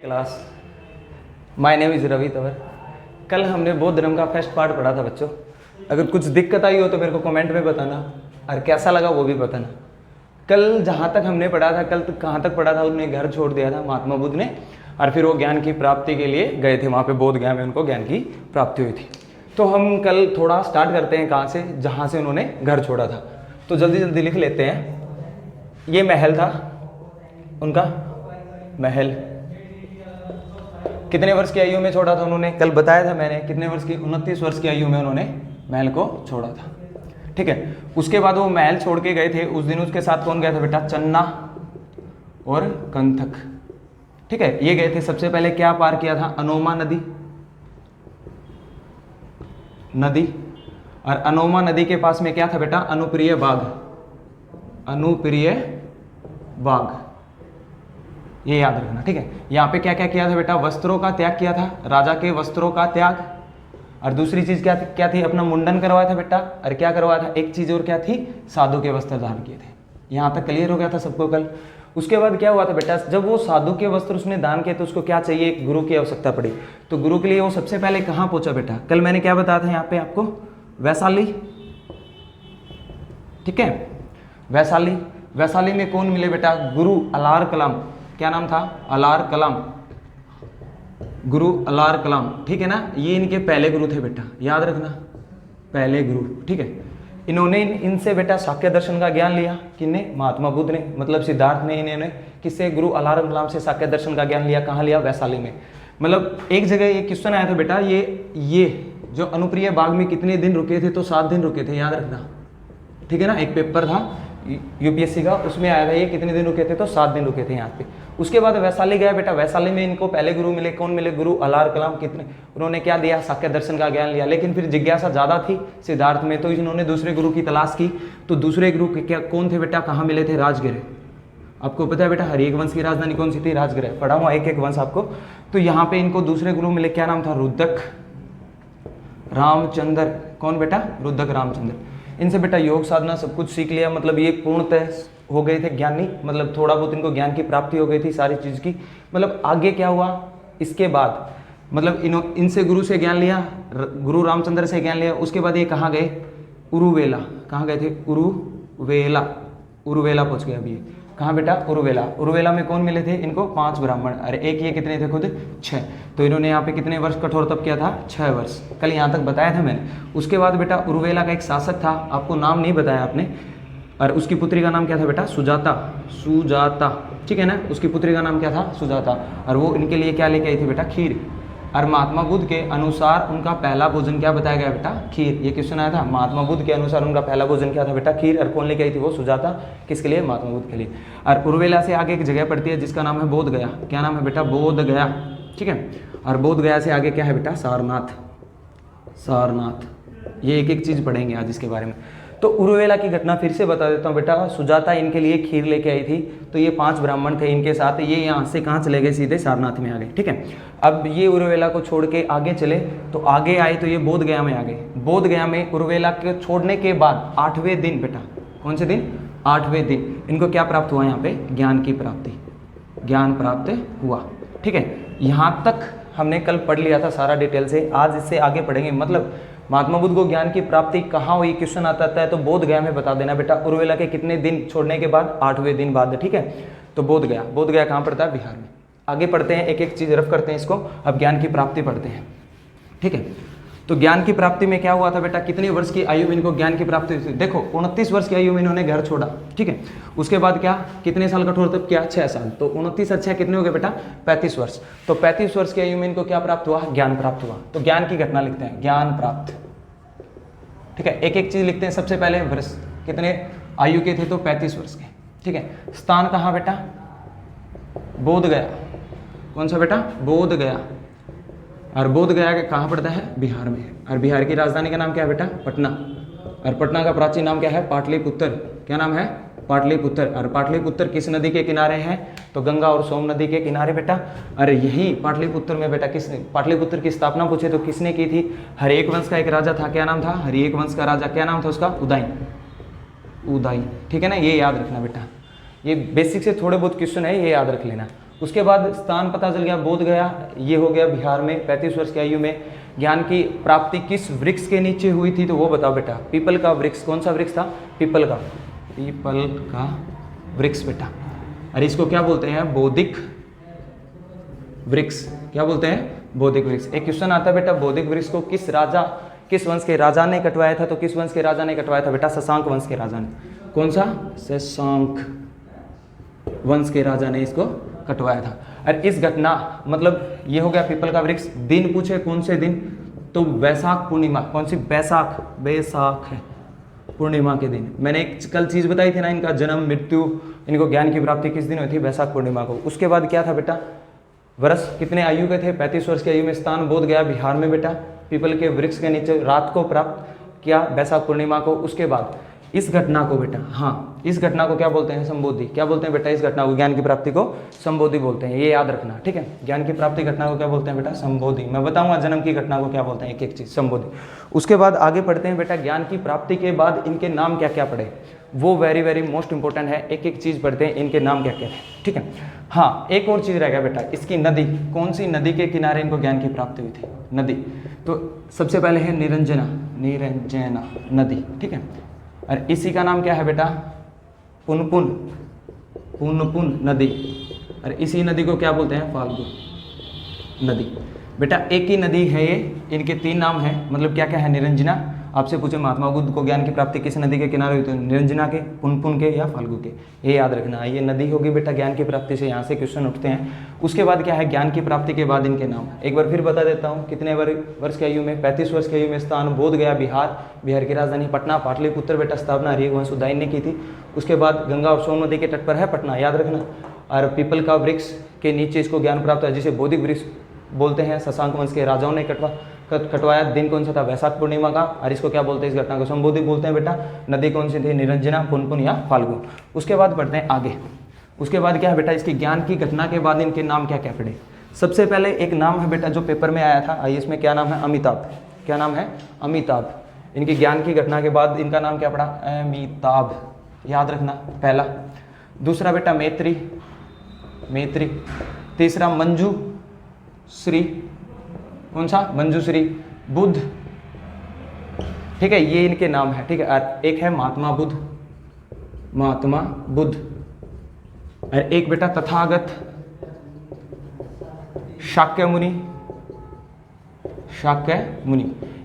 Class, my name is Ravi Tanwar. कल हमने बौद्ध धर्म का फर्स्ट पार्ट पढ़ा था बच्चों। अगर कुछ दिक्कत आई हो तो मेरे को कमेंट में बताना और कैसा लगा वो भी बताना। कल जहाँ तक हमने पढ़ा था, कल तक कहाँ तक पढ़ा था, उन्होंने घर छोड़ दिया था महात्मा बुद्ध ने और फिर वो ज्ञान की प्राप्ति के लिए गए थे वहाँ पे बोध गया में, उनको ज्ञान की प्राप्ति हुई थी। तो हम कल थोड़ा स्टार्ट करते हैं कहाँ से, जहाँ से उन्होंने घर छोड़ा था। तो जल्दी जल्दी लिख लेते हैं। ये महल था उनका, महल कितने वर्ष की आयु में छोड़ा था उन्होंने, कल बताया था मैंने कितने वर्ष की, 29 वर्ष की आयु में उन्होंने महल को छोड़ा था। ठीक है, उसके बाद वो महल छोड़ के गए थे। उस दिन उसके साथ कौन गया था बेटा, चन्ना और कंथक। ठीक है, ये गए थे। सबसे पहले क्या पार किया था, अनोमा नदी, और अनोमा नदी के पास में क्या था बेटा, अनुप्रिय बाग, अनुप्रिय बाग, ये याद रखना। ठीक है, यहाँ पे क्या क्या किया था बेटा, वस्त्रों का त्याग किया था, राजा के वस्त्रों का त्याग। और दूसरी चीज क्या थी, अपना मुंडन करवाया था बेटा। और क्या करवाया था, एक चीज और क्या थी, साधु के वस्त्र धारण किए थे। यहाँ तक क्लियर हो गया था सबको कल। उसके बाद क्या हुआ था बेटा, जब वो साधु के वस्त्र उसने दान किए तो उसको क्या चाहिए, एक गुरु की आवश्यकता पड़ी। तो गुरु के लिए वो सबसे पहले कहाँ पहुंचा बेटा, कल मैंने क्या बताया था यहाँ पे आपको, वैशाली। ठीक है, वैशाली, वैशाली में कौन मिले बेटा, गुरु अलार कलाम। क्या नाम था, अलार कलाम, गुरु अलार कलाम। ठीक है ना, ये इनके पहले गुरु थे बेटा, याद रखना, पहले गुरु। ठीक है, इन्होंने इनसे बेटा साक्य दर्शन का ज्ञान लिया। किसने, महात्मा बुद्ध ने, मतलब सिद्धार्थ ने इन्होंने किससे, गुरु अलार कलाम से साक्य दर्शन का ज्ञान लिया। कहाँ लिया, वैशाली में। मतलब एक जगह ये क्वेश्चन आया था बेटा, ये जो अनुप्रिय बाग में कितने दिन रुके थे, तो 7 दिन रुके थे, याद रखना। ठीक है ना, एक पेपर था यूपीएससी का, उसमें आया था ये कितने दिन रुके थे, तो 7 दिन रुके थे यहाँ पे। उसके बाद वैशाली गया बेटा, वैशाली में इनको पहले गुरु मिले, कौन मिले, गुरु अलार कलाम। कितने, उन्होंने क्या दिया, साक्य दर्शन का ज्ञान लिया। लेकिन फिर जिज्ञासा ज़्यादा थी सिद्धार्थ में, तो इन्होंने दूसरे गुरु की तलाश की। तो दूसरे गुरु क्या कौन थे बेटा, कहाँ मिले थे, राजगृह। आपको पता है बेटा, हर एक वंश की राजधानी कौन सी थी, राजगृह। पढ़ा हुआ एक एक वंश आपको। तो यहाँ पे इनको दूसरे गुरु मिले, क्या नाम था, रुद्रक रामचंद्र। कौन बेटा, रुद्रक रामचंद्र। इनसे बेटा योग साधना सब कुछ सीख लिया। मतलब ये पूर्णतः हो गए थे ज्ञानी, मतलब थोड़ा बहुत इनको ज्ञान की प्राप्ति हो गई थी सारी चीज़ की। मतलब आगे क्या हुआ इसके बाद, मतलब इनसे गुरु से ज्ञान लिया, गुरु रामचंद्र से ज्ञान लिया। उसके बाद ये कहाँ गए, उरुवेला। कहाँ गए थे, उरुवेला, उरुवेला पहुँच गए अभी। कहाँ बेटा, उरुवेला। उरुवेला में कौन मिले थे इनको, 5 ब्राह्मण। अरे एक ये कितने थे खुद, 6। तो इन्होंने यहाँ पे कितने वर्ष कठोर तप किया था, 6 वर्ष। कल यहाँ तक बताया था मैंने। उसके बाद बेटा उरुवेला का एक शासक था, आपको नाम नहीं बताया आपने, और उसकी पुत्री का नाम क्या था बेटा, सुजाता, सुजाता। ठीक है ना, उसकी पुत्री का नाम क्या था, सुजाता। और वो इनके लिए क्या लेके आई थी बेटा, खीर। और महात्मा बुद्ध के अनुसार उनका पहला भोजन क्या बताया गया बेटा, खीर। ये क्वेश्चन आया था, महात्मा बुद्ध के अनुसार उनका पहला भोजन क्या था बेटा, खीर। और कौन लेके आई थी, वो सुजाता। किसके लिए, महात्मा बुद्ध के लिए। और उरुवेला से आगे एक जगह पड़ती है जिसका नाम है बोध गया। क्या नाम है बेटा, बोध गया। ठीक है, और बोध गया से आगे क्या है बेटा, सारनाथ, सारनाथ। ये एक एक चीज़ पढ़ेंगे आज इसके बारे में। तो उरुवेला की घटना फिर से बता देता हूँ बेटा। सुजाता इनके लिए खीर लेके आई थी, तो ये 5 ब्राह्मण थे इनके साथ। ये यहाँ से कहाँ चले गए, सीधे सारनाथ में आ गए। ठीक है, अब ये उरुवेला को छोड़ के आगे चले, तो आगे आए तो ये बोध गया में आ गए। बोध गया में उरुवेला के छोड़ने के बाद 8वें दिन बेटा, कौन से दिन, 8वें दिन इनको क्या प्राप्त हुआ, यहाँ पे ज्ञान की प्राप्ति, ज्ञान प्राप्त हुआ। ठीक है, यहाँ तक हमने कल पढ़ लिया था सारा डिटेल से। आज इससे आगे पढ़ेंगे। मतलब महात्मा बुद्ध को ज्ञान की प्राप्ति कहाँ हुई, क्वेश्चन आता है तो बोध गया में बता देना बेटा। उरुवेला के कितने दिन छोड़ने के बाद, 8वें दिन बाद। ठीक है, तो बोध गया, बोध गया कहाँ पड़ता है, बिहार में। आगे पढ़ते हैं, एक एक चीज़ रफ करते हैं इसको। अब ज्ञान की प्राप्ति पढ़ते हैं। ठीक है, तो ज्ञान की प्राप्ति में क्या हुआ था बेटा, कितने वर्ष की आयु में इनको ज्ञान की प्राप्ति हुई थी। देखो 29 वर्ष की आयु में इन्होंने घर छोड़ा। ठीक है, उसके बाद क्या, कितने साल कठोर तप किया, 6 साल। तो 29 और 6 कितने हो गए बेटा, 35 वर्ष। तो 35 वर्ष की आयु में इनको क्या प्राप्त हुआ, ज्ञान प्राप्त हुआ। तो ज्ञान की घटना लिखते हैं, ज्ञान प्राप्त। ठीक है, एक एक चीज लिखते हैं। सबसे पहले वर्ष कितने आयु के थे, तो 35 वर्ष के। ठीक है, स्थान कहाँ बेटा, बोध गया। कौन सा बेटा, बोध गया। और बोध गया के कहाँ पड़ता है, बिहार में। और बिहार की राजधानी का नाम क्या है बेटा, पटना। और पटना का प्राचीन नाम क्या है, पाटलिपुत्र। क्या नाम है, पाटलिपुत्र। और पाटलिपुत्र किस नदी के किनारे है, तो गंगा और सोम नदी के किनारे बेटा। अरे यही पाटलिपुत्र में बेटा किसने, पाटलिपुत्र की स्थापना पूछे तो किसने की थी, हरिएक वंश का एक राजा था। क्या नाम था, हरिएक वंश का राजा, क्या नाम था उसका, उदय, उदय। ठीक है ना, ये याद रखना बेटा। ये बेसिक से थोड़े बहुत क्वेश्चन है, ये याद रख लेना। उसके बाद स्थान पता चल गया, बोध गया, ये हो गया बिहार में 35 वर्ष की आयु में। ज्ञान की प्राप्ति किस वृक्ष के नीचे हुई थी, तो वो बताओ बेटा। पीपल का वृक्ष, कौन सा वृक्ष था? पीपल का वृक्ष बेटा। अरे इसको क्या बोलते हैं? बोधिक वृक्ष। क्या बोलते हैं? बोधिक वृक्ष। एक क्वेश्चन आता है बेटा, बोधिक वृक्ष को किस वंश के राजा ने कटवाया था? तो किस वंश के राजा ने कटवाया था बेटा? शशांक वंश के राजा ने। कौन सा? शशांक वंश के राजा ने इसको कटवाया था। और इस घटना, मतलब ये हो गया पीपल का वृक्ष। दिन पूछे कौन से दिन, तो वैशाख पूर्णिमा। कौन सी? बैसाख है पूर्णिमा के दिन। मैंने एक कल चीज बताई थी ना, इनका जन्म मृत्यु, इनको ज्ञान की प्राप्ति किस दिन हुई थी? बैसाख पूर्णिमा को। उसके बाद क्या था बेटा? वर्ष कितने आयु के थे? 35 वर्ष की आयु में स्थान बोध गया बिहार में बेटा, पीपल के वृक्ष के नीचे रात को प्राप्त किया बैसाख पूर्णिमा को। उसके बाद इस घटना को बेटा, हाँ, इस घटना को क्या बोलते हैं? संबोधि। क्या बोलते हैं बेटा? इस घटना को, ज्ञान की प्राप्ति को संबोधि बोलते हैं, ये याद रखना, ठीक है। ज्ञान की प्राप्ति घटना को क्या बोलते हैं बेटा? संबोधि। मैं बताऊंगा जन्म की घटना को क्या बोलते हैं, एक एक चीज, संबोधि। उसके बाद आगे पढ़ते हैं बेटा, ज्ञान की प्राप्ति के बाद इनके नाम क्या क्या पड़े, वो वेरी वेरी मोस्ट इंपॉर्टेंट है। एक एक चीज पढ़ते हैं, इनके नाम क्या क्या है, ठीक है। हाँ, एक और चीज रह गया बेटा, इसकी नदी, कौन सी नदी के किनारे इनको ज्ञान की प्राप्ति हुई थी? नदी। तो सबसे पहले है निरंजना नदी, ठीक है। और इसी का नाम क्या है बेटा? पुनपुन नदी। और इसी नदी को क्या बोलते हैं? फाल्गु नदी। बेटा एक ही नदी है ये, इनके 3 नाम है, मतलब क्या क्या है? निरंजना। आपसे पूछे महात्मा बुद्ध को ज्ञान की प्राप्ति किस नदी के किनारे हुई, तो निरंजना के, पुनपुन के या फाल्गु के, ये याद रखना। ये नदी होगी बेटा ज्ञान की प्राप्ति से, यहाँ से क्वेश्चन उठते हैं। उसके बाद क्या है? ज्ञान की प्राप्ति के बाद इनके नाम। एक बार फिर बता देता हूँ, कितने वर्ष की आयु में? 35 वर्ष की आयु में स्थान बोध गया बिहार की राजधानी पटना, पाटलिपुत्र बेटा स्थापना हरिवंश उदयन ने की थी। उसके बाद गंगा और सोन नदी के तट पर है पटना, याद रखना। और पीपल का वृक्ष के नीचे इसको ज्ञान प्राप्त है, जिसे बोधिक वृक्ष बोलते हैं। शशांक वंश के राजाओं ने कटवाया। दिन कौन सा था? वैशाख पूर्णिमा का। और इसको क्या बोलते हैं? इस घटना को संबोधि बोलते हैं बेटा। नदी कौन सी थी? निरंजना, पुनपुन या फाल्गु। उसके बाद बढ़ते हैं आगे। उसके बाद क्या है बेटा? इसकी ज्ञान की घटना के बाद इनके नाम क्या क्या पड़े। सबसे पहले एक नाम है बेटा जो पेपर में आया था, आइए इसमें क्या नाम है? अमिताभ। क्या नाम है? अमिताभ। इनकी ज्ञान की घटना के बाद इनका नाम क्या पड़ा? अमिताभ, याद रखना पहला। दूसरा बेटा मैत्री। तीसरा मंजूश्री। कौन सा? मंजूश्री। बुद्ध, ठीक है, ये इनके नाम है, ठीक है। और एक है महात्मा बुद्ध। और एक बेटा तथागत, शाक्य मुनि।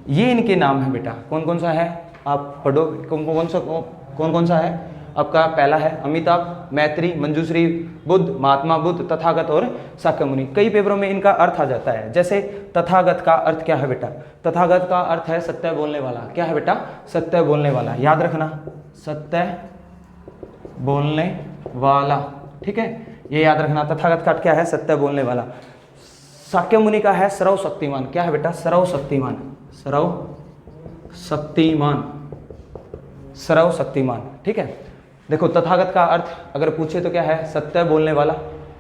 ये इनके नाम है बेटा। कौन कौन सा है? आप पढ़ो, कौन सा है आपका? पहला है अमिताभ, मैत्री, मंजूश्री, बुद्ध, महात्मा बुद्ध, तथागत और शाक्य मुनि। कई पेपरों में इनका अर्थ आ जाता है। जैसे तथागत का अर्थ क्या है बेटा? तथागत का अर्थ है सत्य बोलने वाला। क्या है बेटा? सत्य बोलने वाला, याद रखना, सत्य बोलने वाला, ठीक है, ये याद रखना। तथागत का अर्थ क्या है? सत्य बोलने वाला। शाक्य मुनि का है सर्वशक्तिमान। क्या है बेटा? सर्वशक्तिमान, ठीक है। देखो तथागत का अर्थ अगर पूछे तो क्या है? सत्य बोलने वाला।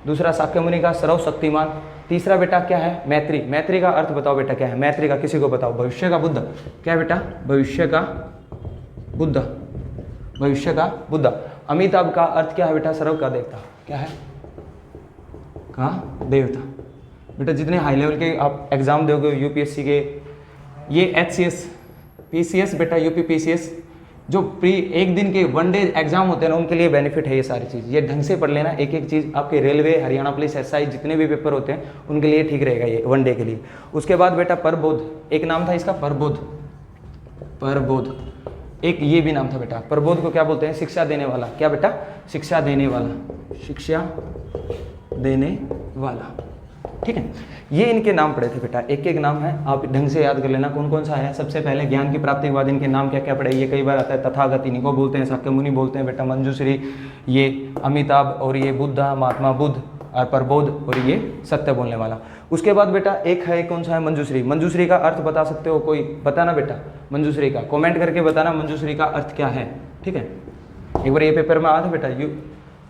दूसरा शाक्य मुनि का सर्वशक्तिमान। तीसरा बेटा क्या है? मैत्री का अर्थ बताओ बेटा क्या है? मैत्री का किसी को बताओ? भविष्य का बुद्ध। क्या है बेटा? भविष्य का बुद्ध। अमिताभ का अर्थ क्या है बेटा? सर्व का देवता। क्या है? का देवता। बेटा जितने हाई लेवल के आप एग्जाम दोगे यूपीएससी के, ये HCS, PCS बेटा, यूपी PCS, जो एक दिन के वनडे एग्जाम होते हैं ना, उनके लिए बेनिफिट है ये सारी चीज़। ये ढंग से पढ़ लेना एक एक चीज़। आपके रेलवे, हरियाणा पुलिस, SI जितने भी पेपर होते हैं उनके लिए ठीक रहेगा ये वनडे के लिए। उसके बाद बेटा परबोध, एक नाम था इसका परबोध। एक ये भी नाम था बेटा। परबोध को क्या बोलते हैं? शिक्षा देने वाला। क्या बेटा? शिक्षा देने वाला, ठीक है। ये इनके नाम पड़े थे बेटा, एक एक नाम है, आप ढंग से याद कर लेना कौन कौन सा है। सबसे पहले ज्ञान की प्राप्ति के बाद इनके नाम क्या क्या पड़े, ये कई बार आता है। तथागत इन्हीं को बोलते हैं, शाक्य मुनि बोलते हैं बेटा, मंजूश्री, ये अमिताभ, और ये बुद्धा, महात्मा बुद्ध, और परबोध, और ये सत्य बोलने वाला। उसके बाद बेटा एक है, कौन सा है? मंजूश्री। मंजूश्री का अर्थ बता सकते हो कोई? बताना बेटा मंजूश्री का, कमेंट करके बताना मंजूश्री का अर्थ क्या है, ठीक है। एक बार ये पेपर में आया था बेटा,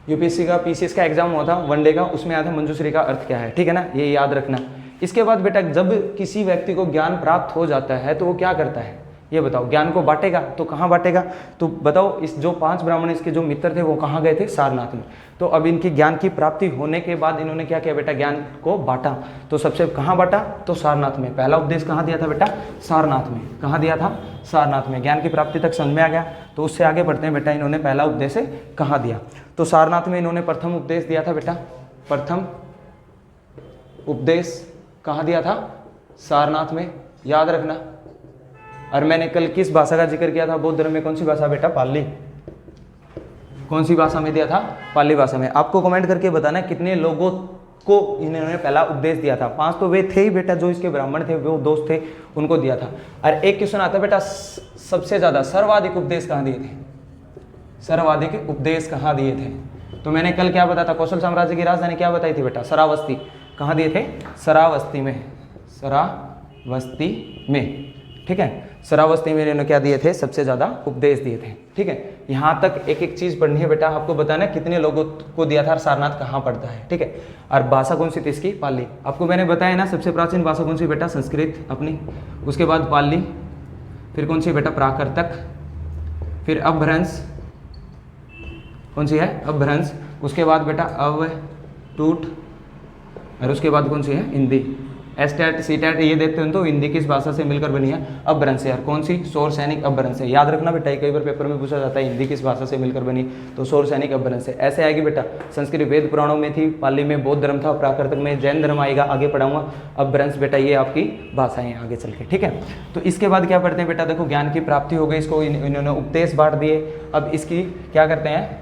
यूपीएससी का PCS का एग्जाम हुआ था वनडे का, उसमें आया था मंजूश्री का अर्थ क्या है, ठीक है ना, ये याद रखना। इसके बाद बेटा जब किसी व्यक्ति को ज्ञान प्राप्त हो जाता है तो वो क्या करता है? ये बताओ, ज्ञान को बांटेगा तो कहाँ बांटेगा? तो बताओ, इस जो 5 ब्राह्मण इसके जो मित्र थे वो कहाँ गए थे? सारनाथ में। तो अब इनकी ज्ञान की प्राप्ति होने के बाद इन्होंने क्या किया बेटा? ज्ञान को बांटा। तो सबसे कहाँ बांटा? तो सारनाथ में। पहला उपदेश कहाँ दिया था बेटा? सारनाथ में। कहाँ दिया था? सारनाथ में। ज्ञान की प्राप्ति तक समझ में आ गया। तो उससे आगे बढ़ते हैं बेटा, इन्होंने पहला उपदेश कहाँ दिया? तो सारनाथ में इन्होंने प्रथम उपदेश दिया था बेटा। प्रथम उपदेश कहाँ दिया था? सारनाथ में, याद रखना। और मैंने कल किस भाषा का जिक्र किया था? बौद्ध धर्म में कौन सी भाषा बेटा? पाली। कौन सी भाषा में दिया था? पाली भाषा में। आपको कमेंट करके बताना कितने लोगों को इन्होंने पहला उपदेश दिया था। 5 तो वे थे ही बेटा, जो इसके ब्राह्मण थे, वो दोस्त थे, उनको दिया था। और एक क्वेश्चन आता बेटा, सबसे ज्यादा सर्वाधिक उपदेश कहाँ दिए थे? सर्वाधिक उपदेश कहाँ दिए थे? तो मैंने कल क्या बताया था? कौशल साम्राज्य की राजधानी क्या बताई थी बेटा? शरावस्ती। कहाँ दिए थे? शरावस्ती में। शरावस्ती में, ठीक है। शरावस्ती में इन्होंने क्या दिए थे? सबसे ज्यादा उपदेश दिए थे, ठीक है। यहाँ तक एक एक चीज पढ़नी है बेटा, आपको बताना कितने लोगों को दिया था और सारनाथ कहाँ पड़ता है, ठीक है। और भाषा कौन सी थी इसकी? पाली। आपको मैंने बताया ना, सबसे प्राचीन भाषा कौन सी बेटा? संस्कृत अपनी, उसके बाद पाली, फिर कौन सी बेटा? प्राकृतक, फिर अपभ्रंश, कौन सी है? अपभ्रंश। उसके बाद बेटा अवटूट, और उसके बाद कौन सी है? हिंदी। एस्टेट सीटेट ये देखते हैं तो हिंदी किस भाषा से मिलकर बनी है? अपभ्रंश है। और कौन सी? सौर सैनिक अपभ्रंश है। याद रखना बेटा, कई बार पेपर में पूछा जाता है हिंदी किस भाषा से मिलकर बनी, तो सौर सैनिक अपभ्रंश है। ऐसे आएगी बेटा। संस्कृत वेद पुराणों में थी, पाली में बौद्ध धर्म था, प्राकृतक में जैन धर्म आएगा, आगे पढ़ाऊंगा। अपभ्रंश बेटा ये आपकी भाषाएं आगे चल के, ठीक है। तो इसके बाद क्या पढ़ते हैं बेटा? देखो, ज्ञान की प्राप्ति हो गई, इसको इन्होंने उपदेश बांट दिए। अब इसकी क्या करते हैं?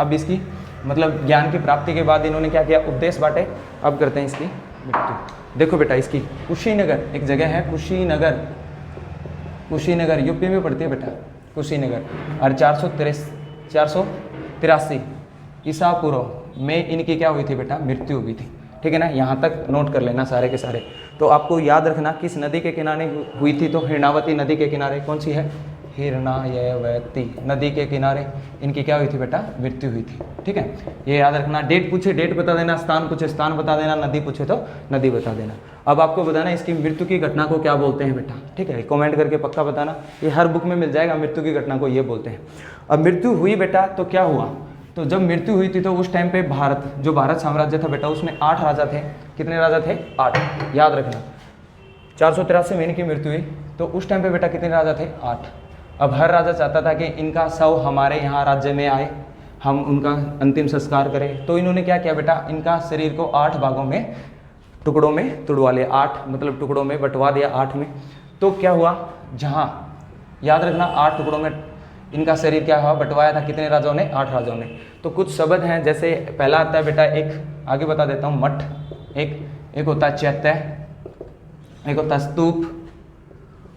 अब इसकी मतलब ज्ञान की प्राप्ति के बाद इन्होंने क्या किया? उपदेश बांटे। अब करते हैं इसकी मृत्यु। देखो बेटा, इसकी कुशीनगर एक जगह है, कुशीनगर, कुशीनगर यूपी में पड़ती है बेटा, कुशीनगर। और 483 ईसा पूर्व में इनकी क्या हुई थी बेटा? मृत्यु हुई थी, ठीक है ना। यहाँ तक नोट कर लेना सारे के सारे। तो आपको याद रखना किस नदी के किनारे हुई थी? तो हिरणावती नदी के किनारे। कौन सी है? हिरणायवती नदी के किनारे इनकी क्या हुई थी बेटा? मृत्यु हुई थी, ठीक है। ये याद रखना। डेट पूछे डेट बता देना, स्थान पूछे स्थान बता देना, नदी पूछे तो नदी बता देना। अब आपको बताना इसकी मृत्यु की घटना को क्या बोलते हैं बेटा, ठीक है। कमेंट करके पक्का बताना, ये हर बुक में मिल जाएगा। मृत्यु की घटना को ये बोलते हैं। अब मृत्यु हुई बेटा तो क्या हुआ? तो जब मृत्यु हुई थी तो उस टाइम पे भारत, जो भारत साम्राज्य था बेटा, उसमें 8 राजा थे। कितने राजा थे? 8, याद रखना। 483 में इनकी मृत्यु हुई तो उस टाइम पे बेटा कितने राजा थे? 8। अब हर राजा चाहता था कि इनका शव हमारे यहाँ राज्य में आए, हम उनका अंतिम संस्कार करें। तो इन्होंने क्या किया बेटा? इनका शरीर को 8 भागों में, टुकड़ों में तुड़वा लिया। 8 मतलब टुकड़ों में बंटवा दिया 8 में। तो क्या हुआ? जहाँ, याद रखना, 8 टुकड़ों में इनका शरीर क्या हुआ? बंटवाया था। कितने राजाओं ने? 8 राजाओं ने। तो कुछ शब्द हैं, जैसे पहला आता है बेटा, एक आगे बता देता हूँ, मठ, एक होता है चैत्य, एक होता है स्तूप,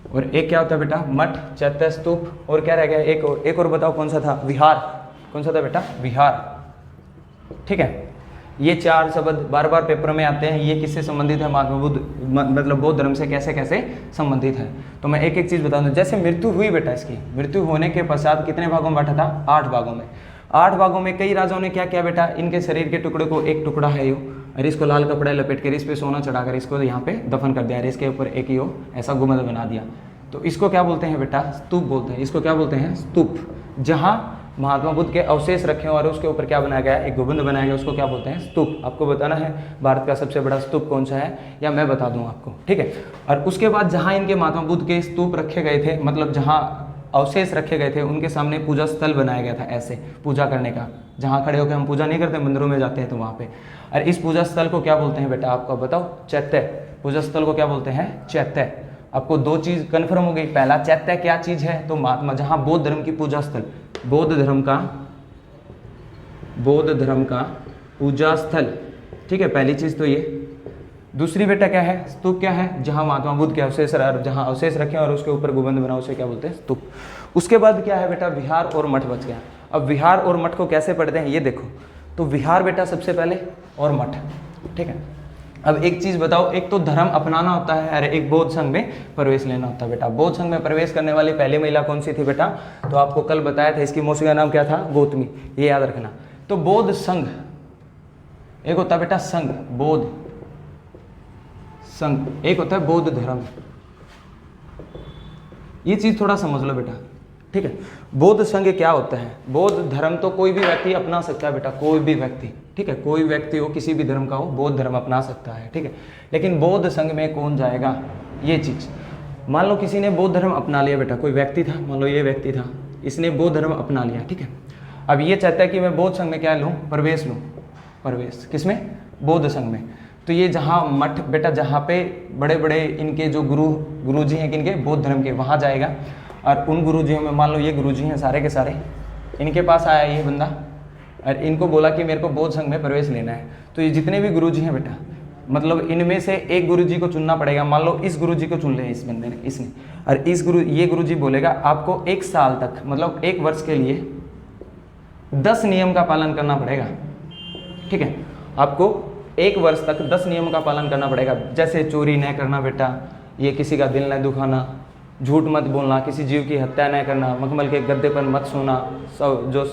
और एक क्या होता है बेटा? मठ, चैत्य, स्तूप, और क्या रह गया? एक और बताओ कौन सा था? विहार। कौन सा था बेटा? विहार, ठीक है। ये 4 शब्द बार बार पेपर में आते हैं। ये किससे संबंधित है? महात्मा बुद्ध, मतलब बौद्ध धर्म से कैसे कैसे संबंधित है। तो मैं एक एक चीज बता दूं। जैसे मृत्यु हुई बेटा, इसकी मृत्यु होने के पश्चात कितने भागों में बांटा था? 8 भागों में। 8 भागों में कई राजाओं ने क्या किया बेटा? इनके शरीर के टुकड़े को, एक टुकड़ा है यो, और इसको लाल कपड़े लपेट कर, इस पे सोना चढ़ाकर इसको यहाँ पे दफन कर दिया, और इसके ऊपर एक यो ऐसा गुंबद बना दिया। तो इसको क्या बोलते हैं बेटा? स्तूप बोलते हैं। इसको क्या बोलते हैं? स्तूप। जहाँ महात्मा बुद्ध के अवशेष रखे और उसके ऊपर क्या बनाया गया? एक गुंबद बनाया गया, उसको क्या बोलते हैं? स्तूप। आपको बताना है भारत का सबसे बड़ा स्तूप कौन सा है, या मैं बता दूं आपको, ठीक है। और उसके बाद जहाँ इनके महात्मा बुद्ध के स्तूप रखे गए थे, मतलब जहाँ अवशेष रखे गए थे, उनके सामने पूजा स्थल बनाया गया था, ऐसे पूजा करने का। जहाँ खड़े होकर हम पूजा नहीं करते, मंदिरों में जाते हैं तो वहाँ पे। और इस पूजा स्थल को क्या बोलते हैं बेटा? आपको बताओ। चैत्य। पूजा स्थल को क्या बोलते हैं? चैत्य। आपको 2 चीज कन्फर्म हो गई। पहला, चैत्य क्या चीज है? तो महात्मा, जहाँ बौद्ध धर्म की पूजा स्थल, बौद्ध धर्म का पूजा स्थल, ठीक है। पहली चीज तो ये। दूसरी बेटा क्या है? स्तूप क्या है? जहाँ महात्मा बुद्ध के अवशेष, जहाँ अवशेष रखे और उसके ऊपर गुंबद बना, उसे क्या बोलते हैं? स्तूप। उसके बाद क्या है बेटा? विहार और मठ बच गया। अब विहार और मठ को कैसे पढ़ते हैं ये देखो। तो विहार बेटा सबसे पहले, और मठ, ठीक है। अब एक चीज बताओ, एक तो धर्म अपनाना होता है, और एक बौद्ध संघ में प्रवेश लेना होता है बेटा। बौद्ध संघ में प्रवेश करने वाली पहली महिला कौन सी थी बेटा? तो आपको कल बताया था, इसकी मौसी का नाम क्या था? गौतमी। ये याद रखना। तो बौद्ध संघ, एक होता है बेटा संघ, बौद्ध संघ, एक होता है बौद्ध धर्म। ये चीज़ थोड़ा समझ लो बेटा, ठीक है। बौद्ध संघ क्या होता है? बौद्ध धर्म तो कोई भी व्यक्ति अपना सकता है बेटा, कोई भी व्यक्ति, ठीक है, कोई व्यक्ति हो, किसी भी धर्म का हो, बौद्ध धर्म अपना सकता है, ठीक है। लेकिन बौद्ध संघ में कौन जाएगा, ये चीज़। मान लो किसी ने बौद्ध धर्म अपना लिया बेटा, कोई व्यक्ति था, मान लो ये व्यक्ति था, इसने बौद्ध धर्म अपना लिया, ठीक है। अब ये चाहता है कि मैं बौद्ध संघ में क्या लूँ, प्रवेश लूँ, प्रवेश किसमें, बौद्ध संघ में। तो ये जहाँ मठ बेटा, जहाँ पे बड़े बड़े इनके जो गुरुजी हैं किनके, बौद्ध धर्म के, वहाँ जाएगा। और उन गुरुजियों में मान लो ये गुरुजी हैं सारे के सारे, इनके पास आया ये बंदा और इनको बोला कि मेरे को बौद्ध संघ में प्रवेश लेना है। तो ये जितने भी गुरुजी हैं बेटा, मतलब इनमें से एक गुरुजी को चुनना पड़ेगा। मान लो इस गुरुजी को चुन ले इस बंदे ने, इसने, और ये गुरुजी बोलेगा आपको 1 साल तक, मतलब 1 वर्ष के लिए 10 नियम का पालन करना पड़ेगा, ठीक है। आपको 1 वर्ष तक 10 नियमों का पालन करना पड़ेगा। जैसे चोरी न करना बेटा, ये किसी का दिल न दुखाना, झूठ मत बोलना, किसी जीव की हत्या न करना, मखमल के गद्दे पर मत सोना, सब जो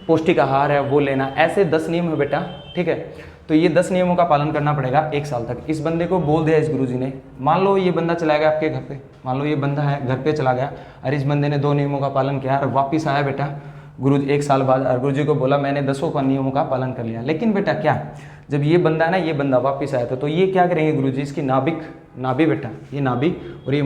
पौष्टिक आहार है वो लेना, ऐसे 10 नियम है बेटा, ठीक है। तो ये 10 नियमों का पालन करना पड़ेगा 1 साल तक। इस बंदे को बोल दिया इस गुरुजी ने। मान लो ये बंदा चला गया आपके घर पे, मान लो ये बंदा है घर पे चला गया और इस बंदे ने 2 नियमों का पालन किया और वापिस आया बेटा गुरु 1 साल बाद, और गुरुजी को बोला मैंने 10 का नियमों का पालन कर लिया। लेकिन बेटा क्या, जब ये बंदा है ना, ये बंदा वापिस आया था, तो ये क्या करेंगे गुरुजी, इसकी नाभि बेटा, ये नाभि और ये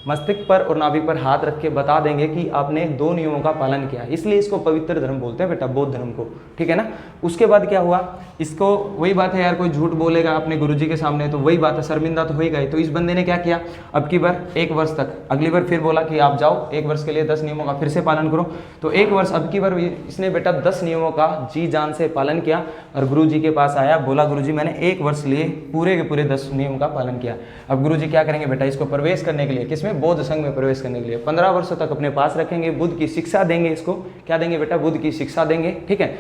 मस्तिष्क पर और नाभि पर हाथ रख के बता देंगे कि आपने 2 नियमों का पालन किया। इसलिए इसको पवित्र धर्म बोलते हैं बेटा, बौद्ध धर्म को, ठीक है ना। उसके बाद क्या हुआ, इसको वही बात है यार, कोई झूठ बोलेगा अपने गुरुजी के सामने तो वही बात है, शर्मिंदा तो हो ही गए। तो इस बंदे ने क्या किया, अब की बार 1 वर्ष तक, अगली बार फिर बोला कि आप जाओ 1 वर्ष के लिए 10 नियमों का फिर से पालन करो। तो 1 वर्ष अब की बार इसने बेटा 10 नियमों का जी जान से पालन किया और गुरुजी के पास आया, बोला गुरुजी मैंने 1 वर्ष लिए पूरे के पूरे 10 नियमों का पालन किया। अब गुरुजी क्या करेंगे बेटा, इसको प्रवेश करने के लिए, किसमें, बौद्ध संघ में प्रवेश करने के लिए 15 वर्षों तक अपने पास रखेंगे, बुद्ध की शिक्षा देंगे, इसको क्या देंगे बेटा, बुद्ध की शिक्षा देंगे, ठीक है।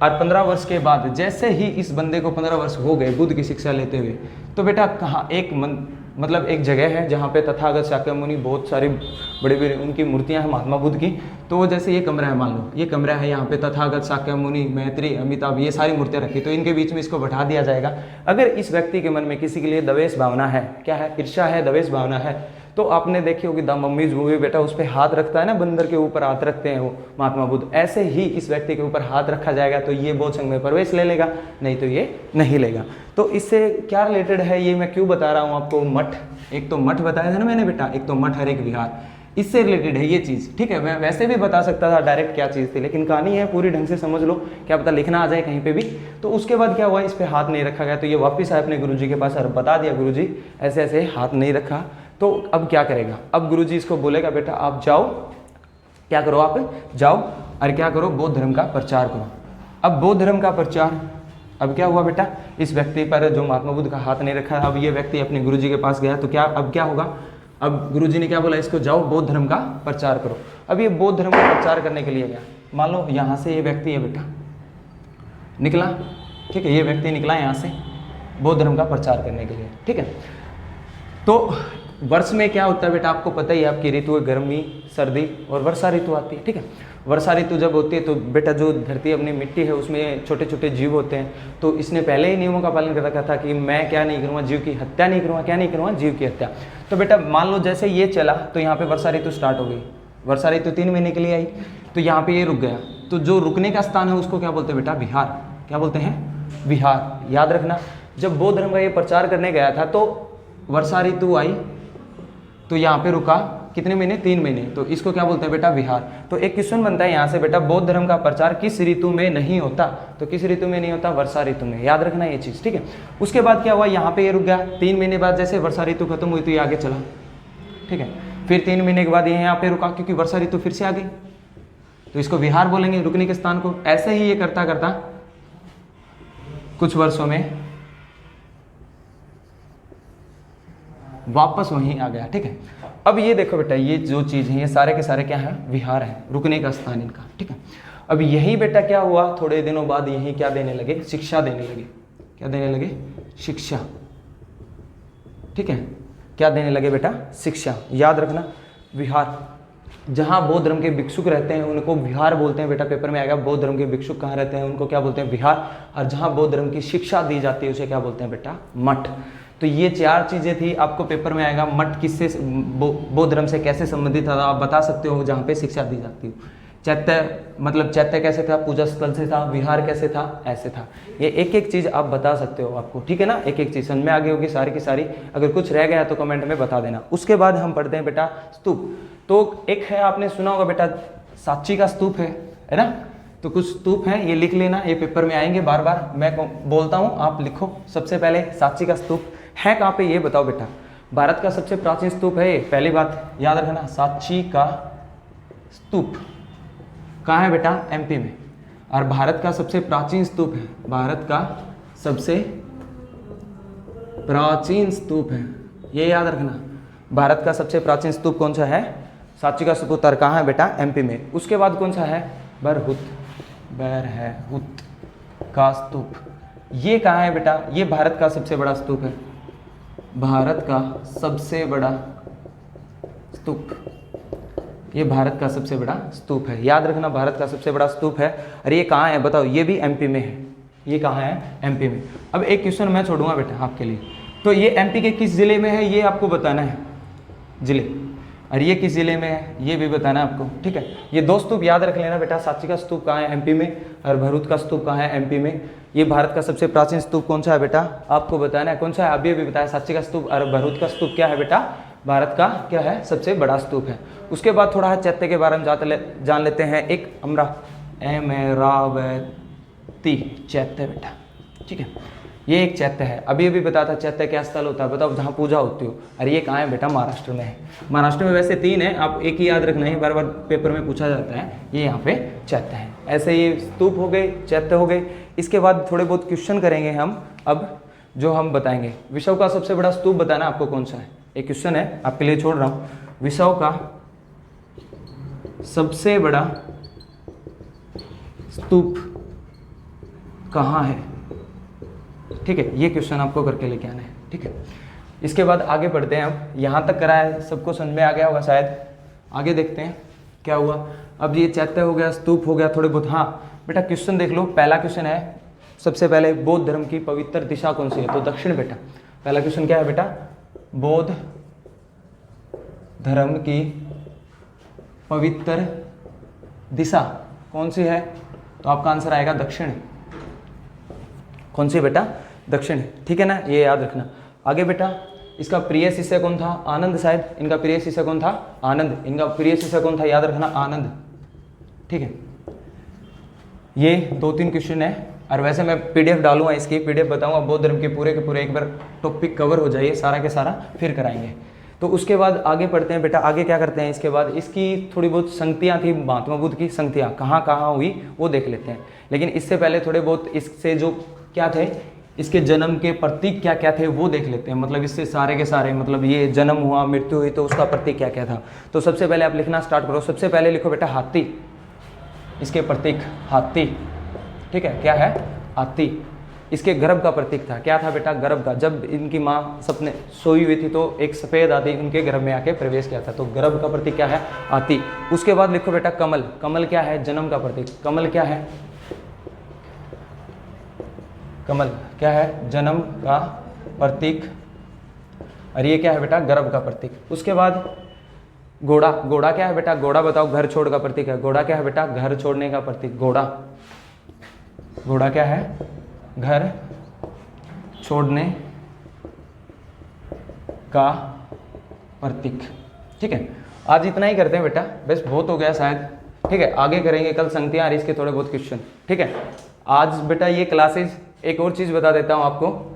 और 15 वर्ष के बाद जैसे ही इस बंदे को 15 वर्ष हो गए बुद्ध की शिक्षा लेते हुए, तो बेटा कहाँ मतलब एक जगह है जहाँ पे तथागत शाक्यमुनि, बहुत सारी बड़ी बड़ी उनकी मूर्तियाँ हैं महात्मा बुद्ध की। तो वो जैसे ये कमरा है, मान लो ये कमरा है, यहाँ पे तथागत शाक्यमुनि, मैत्री, अमिताभ, ये सारी मूर्तियाँ रखी, तो इनके बीच में इसको बैठा दिया जाएगा। अगर इस व्यक्ति के मन में किसी के लिए द्वेष भावना है, क्या है, ईर्ष्या है, द्वेष भावना है, तो आपने देखी होगी द मम्मीज मूवी बेटा, उस पर हाथ रखता है ना, बंदर के ऊपर हाथ रखते हैं वो महात्मा बुद्ध, ऐसे ही इस व्यक्ति के ऊपर हाथ रखा जाएगा तो ये बौद्ध संघ में प्रवेश ले लेगा, नहीं तो ये नहीं लेगा। तो इससे क्या रिलेटेड है ये मैं क्यों बता रहा हूँ आपको, मठ, एक तो मठ बताया था ना मैंने बेटा, एक तो मठ और एक विहार, इससे रिलेटेड है ये चीज़, ठीक है। मैं वैसे भी बता सकता था डायरेक्ट क्या चीज़ थी, लेकिन कहानी है पूरी ढंग से समझ लो, क्या पता लिखना आ जाए कहीं पे भी। तो उसके बाद क्या हुआ, इस पर हाथ नहीं रखा गया, तो ये वापस आया अपने गुरुजी के पास और बता दिया गुरुजी ऐसे ऐसे हाथ नहीं रखा। तो अब क्या करेगा, अब गुरुजी इसको बोलेगा बेटा आप जाओ, क्या करो, आप जाओ और क्या करो, बौद्ध धर्म का प्रचार करो। अब बौद्ध धर्म का प्रचार, अब क्या हुआ बेटा, इस व्यक्ति पर जो महात्मा बुद्ध का हाथ नहीं रखा, अब ये व्यक्ति अपने गुरुजी के पास गया, तो क्या अब क्या होगा, अब गुरुजी ने क्या बोला, इसको जाओ बौद्ध धर्म का प्रचार करो। अब ये बौद्ध धर्म का प्रचार करने के लिए गया, मान लो यहाँ से ये व्यक्ति है बेटा निकला, ठीक है, ये व्यक्ति निकला यहाँ से बौद्ध धर्म का प्रचार करने के लिए, ठीक है। तो वर्ष में क्या होता है बेटा, आपको पता ही है, आपकी ऋतु है गर्मी, सर्दी और वर्षा ऋतु आती है, ठीक है। वर्षा ऋतु जब होती है तो बेटा जो धरती अपनी मिट्टी है उसमें छोटे छोटे जीव होते हैं, तो इसने पहले ही नियमों का पालन कर रखा था कि मैं क्या नहीं करूँगा, जीव की हत्या नहीं करूँगा, क्या नहीं करूँगा, जीव की हत्या। तो बेटा मान लो जैसे ये चला तो यहाँ पे वर्षा ऋतु स्टार्ट हो गई, वर्षा ऋतु 3 महीने के लिए आई, तो यहाँ पे ये रुक गया, तो जो रुकने का स्थान है उसको क्या बोलते हैं बेटा, विहार, क्या बोलते हैं, विहार। याद रखना, जब बौद्ध धर्म का ये प्रचार करने गया था तो वर्षा ऋतु आई, तो यहाँ पे रुका कितने महीने, 3 महीने, तो इसको क्या बोलते हैं बेटा, विहार। तो एक क्वेश्चन बनता है यहाँ से बेटा, बौद्ध धर्म का प्रचार किस ऋतु में नहीं होता, तो किस ऋतु में नहीं होता, वर्षा ऋतु में। याद रखना ये चीज़, ठीक है। उसके बाद क्या हुआ, यहाँ पे ये रुक गया, 3 महीने बाद जैसे वर्षा ऋतु खत्म हुई तो ये आगे चला, ठीक है। फिर 3 महीने के बाद ये यहाँ पे रुका क्योंकि वर्षा ऋतु फिर से आ गई, तो इसको विहार बोलेंगे, रुकने के स्थान को। ऐसे ही ये करता करता कुछ वर्षों में वापस वहीं आ गया, ठीक है। अब ये देखो बेटा, ये जो चीज़ है ये सारे के सारे क्या है, विहार है, रुकने का स्थान इनका, ठीक है। अब यही बेटा क्या हुआ, थोड़े दिनों बाद यही क्या देने लगे, शिक्षा देने लगे, क्या देने लगे, शिक्षा, ठीक है। क्या देने लगे बेटा, शिक्षा। याद रखना, विहार, जहाँ बौद्ध धर्म के भिक्षुक रहते हैं उनको विहार बोलते हैं बेटा, पेपर में आएगा बौद्ध धर्म के भिक्षुक कहाँ रहते हैं उनको क्या बोलते हैं, विहार। और जहाँ बौद्ध धर्म की शिक्षा दी जाती है उसे क्या बोलते हैं बेटा, मठ। तो ये 4 चीज़ें थी, आपको पेपर में आएगा। मठ किससे, बौद्ध धर्म से कैसे संबंधित था, आप बता सकते हो जहाँ पे शिक्षा दी जाती हो। चैत्य मतलब चैत्य कैसे था, पूजा स्थल से था, विहार कैसे था, ऐसे था। ये एक एक चीज़ आप बता सकते हो आपको, ठीक है ना। एक एक चीज़ समझ में आ गई होगी सारी की सारी। अगर कुछ रह गया तो कमेंट में बता देना। उसके बाद हम पढ़ते हैं बेटा स्तूप। तो एक है, आपने सुना होगा बेटा, सांची का स्तूप है ना। तो कुछ स्तूप हैं, ये लिख लेना, ये पेपर में आएंगे बार बार। मैं बोलता हूँ, आप लिखो। सबसे पहले सांची का स्तूप है कहाँ पे, ये बताओ बेटा। भारत का सबसे प्राचीन स्तूप है ये, पहली बात याद रखना। सांची का स्तूप कहाँ है बेटा, एमपी में। और भारत का सबसे प्राचीन स्तूप है, भारत का सबसे प्राचीन स्तूप है, ये याद रखना। भारत का सबसे प्राचीन स्तूप कौन सा है, सांची का स्तूप। कहाँ है बेटा, एमपी में। उसके बाद कौन सा है, बरहुत का स्तूप। ये कहाँ है बेटा, ये भारत का सबसे बड़ा स्तूप है, भारत का सबसे बड़ा स्तूप। ये भारत का सबसे बड़ा स्तूप है, याद रखना, भारत का सबसे बड़ा स्तूप है। अरे ये कहाँ है बताओ, ये भी एमपी में है। ये कहाँ है, एमपी में। अब एक क्वेश्चन मैं छोड़ूंगा बेटा आपके लिए, तो ये एमपी के किस जिले में है, ये आपको बताना है जिले। और ये किस जिले में है, ये भी बताना है आपको, ठीक है। ये 2 स्तूप याद रख लेना बेटा। सांची का स्तूप कहाँ है, एमपी में। और भरूच का स्तूप कहाँ है, एमपी में। ये भारत का सबसे प्राचीन स्तूप कौन सा है बेटा, आपको बताना है। कौन सा है, अभी बताया, सांची का स्तूप। और भरूच का स्तूप क्या है बेटा, भारत का क्या है, सबसे बड़ा स्तूप है। उसके बाद थोड़ा है चैत्य के बारे में जान लेते हैं। एक अमरावती चैत्य बेटा, ठीक है। ये एक चैत्य है, अभी बताया था चैत्य क्या स्थल होता है, बताओ जहाँ पूजा होती हो। और ये कहाँ है बेटा, महाराष्ट्र में है। महाराष्ट्र में वैसे 3 है, आप एक ही याद रखना है, बार बार पेपर में पूछा जाता है। ये यहाँ पे चैत्य है। ऐसे ये स्तूप हो गए, चैत्य हो गए। इसके बाद थोड़े बहुत क्वेश्चन करेंगे हम अब, जो हम बताएंगे। विश्व का सबसे बड़ा स्तूप बताना आपको कौन सा है। एक क्वेश्चन है आपके लिए छोड़ रहा हूँ, विश्व का सबसे बड़ा स्तूप कहाँ है, ठीक है। ये क्वेश्चन आपको करके लेके आना है, ठीक है। इसके बाद आगे बढ़ते हैं। अब यहाँ तक करा है, सबको समझ में आ गया होगा शायद। आगे देखते हैं क्या हुआ। अब ये चैत्य हो गया, स्तूप हो गया, थोड़े बहुत। हाँ बेटा क्वेश्चन देख लो। पहला क्वेश्चन है, सबसे पहले बौद्ध धर्म की पवित्र दिशा कौन सी है, तो दक्षिण बेटा। पहला क्वेश्चन क्या है बेटा, बौद्ध धर्म की पवित्र दिशा कौन सी है, तो आपका आंसर आएगा दक्षिण। कौन सी बेटा, दक्षिण, ठीक है ना, ये याद रखना। आगे बेटा, इसका प्रिय शिष्य कौन था, आनंद। शायद इनका प्रिय शिष्य कौन था, आनंद। इनका प्रिय शिष्य कौन था, याद रखना, आनंद, ठीक है। ये 2-3 क्वेश्चन है। और वैसे मैं पीडीएफ डालूंगा, इसकी पीडीएफ बताऊंगा। बौद्ध धर्म के पूरे एक बार टॉपिक कवर हो जाइए सारा के सारा, फिर कराएंगे। तो उसके बाद आगे पढ़ते हैं बेटा। आगे क्या करते हैं, इसके बाद इसकी थोड़ी बहुत संगतियाँ थी, महात्मा बुद्ध की संगतियाँ कहाँ कहाँ हुई वो देख लेते हैं। लेकिन इससे पहले थोड़े बहुत इससे जो क्या थे, इसके जन्म के प्रतीक क्या क्या थे वो देख लेते हैं। मतलब इससे सारे के सारे, मतलब ये जन्म हुआ, मृत्यु हुई, तो उसका प्रतीक क्या क्या था। तो सबसे पहले आप लिखना स्टार्ट करो। सबसे पहले लिखो बेटा हाथी, इसके प्रतीक हाथी, ठीक है। क्या है, हाथी। इसके गर्भ का प्रतीक था, क्या था बेटा, गर्भ का। जब इनकी माँ सपने सोई हुई थी तो एक सफ़ेद हाथी उनके गर्भ में आके प्रवेश किया था, तो गर्भ का प्रतीक क्या है, हाथी। उसके बाद लिखो बेटा कमल। कमल क्या है, जन्म का प्रतीक। कमल क्या है, कमल क्या है, जन्म का प्रतीक। और ये क्या है बेटा, गर्भ का प्रतीक। उसके बाद घोड़ा। घोड़ा क्या है बेटा, घोड़ा बताओ, घर छोड़ का प्रतीक है। घोड़ा क्या है बेटा, घर छोड़ने का प्रतीक। घोड़ा, घोड़ा क्या है, घर छोड़ने का प्रतीक, ठीक है। आज इतना ही करते हैं बेटा, बस बहुत हो गया शायद, ठीक है। आगे करेंगे कल संगतियाँ और इसके थोड़े बहुत क्वेश्चन, ठीक है। आज बेटा ये क्लासेस, एक और चीज़ बता देता हूँ आपको,